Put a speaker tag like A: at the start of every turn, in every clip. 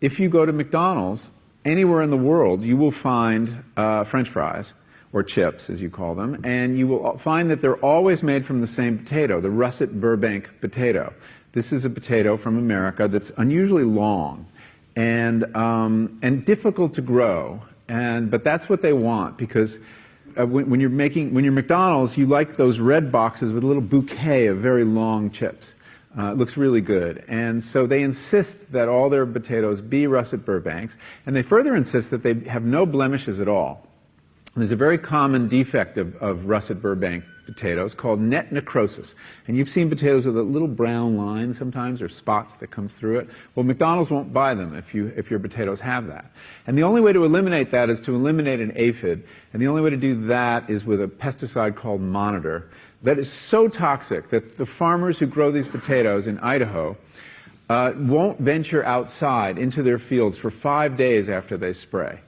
A: if you go to McDonald's, anywhere in the world, you will find French fries, or chips, as you call them, and you will find that they're always made from the same potato, the russet Burbank potato. This is a potato from America that's unusually long and difficult to grow, but that's what they want, because when you're McDonald's, you like those red boxes with a little bouquet of very long chips. It looks really good. And so they insist that all their potatoes be russet Burbanks, and they further insist that they have no blemishes at all. There's a very common defect of russet Burbank potatoes called net necrosis. And you've seen potatoes with a little brown line sometimes, or spots that come through it. Well, McDonald's won't buy them if your potatoes have that. And the only way to eliminate that is to eliminate an aphid. And the only way to do that is with a pesticide called Monitor that is so toxic that the farmers who grow these potatoes in Idaho won't venture outside into their fields for 5 days after they spray.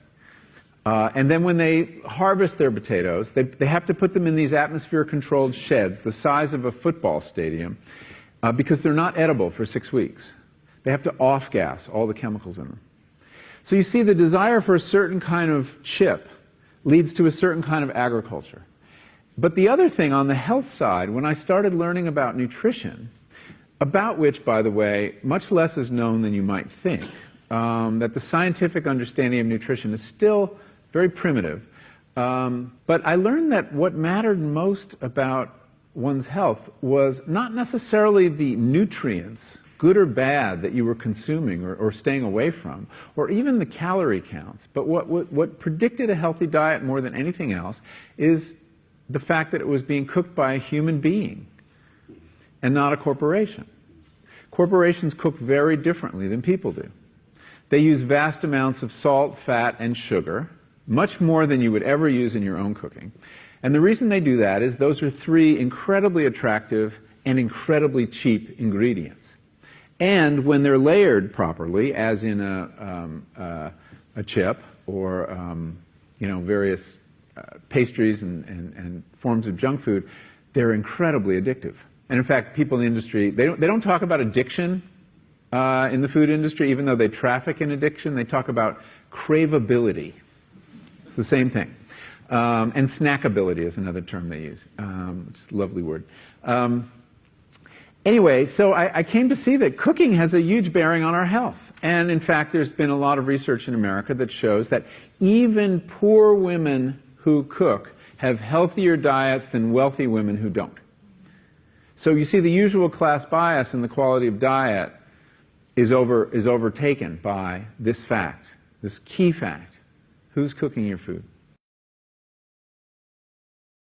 A: And then when they harvest their potatoes, they have to put them in these atmosphere-controlled sheds the size of a football stadium because they're not edible for 6 weeks. They have to off-gas all the chemicals in them. So you see, the desire for a certain kind of chip leads to a certain kind of agriculture. But the other thing on the health side, when I started learning about nutrition, about which, by the way, much less is known than you might think, that the scientific understanding of nutrition is still very primitive. But I learned that what mattered most about one's health was not necessarily the nutrients, good or bad, that you were consuming or staying away from, or even the calorie counts. But what predicted a healthy diet more than anything else is the fact that it was being cooked by a human being and not a corporation. Corporations cook very differently than people do. They use vast amounts of salt, fat, and sugar, much more than you would ever use in your own cooking. And the reason they do that is those are three incredibly attractive and incredibly cheap ingredients. And when they're layered properly, as in a chip or various pastries and forms of junk food, they're incredibly addictive. And in fact, people in the industry, they don't talk about addiction in the food industry, even though they traffic in addiction. They talk about craveability. It's the same thing. And snackability is another term they use. It's a lovely word. Anyway, so I came to see that cooking has a huge bearing on our health. And in fact, there's been a lot of research in America that shows that even poor women who cook have healthier diets than wealthy women who don't. So you see, the usual class bias in the quality of diet is overtaken by this fact, this key fact. Who's cooking your food?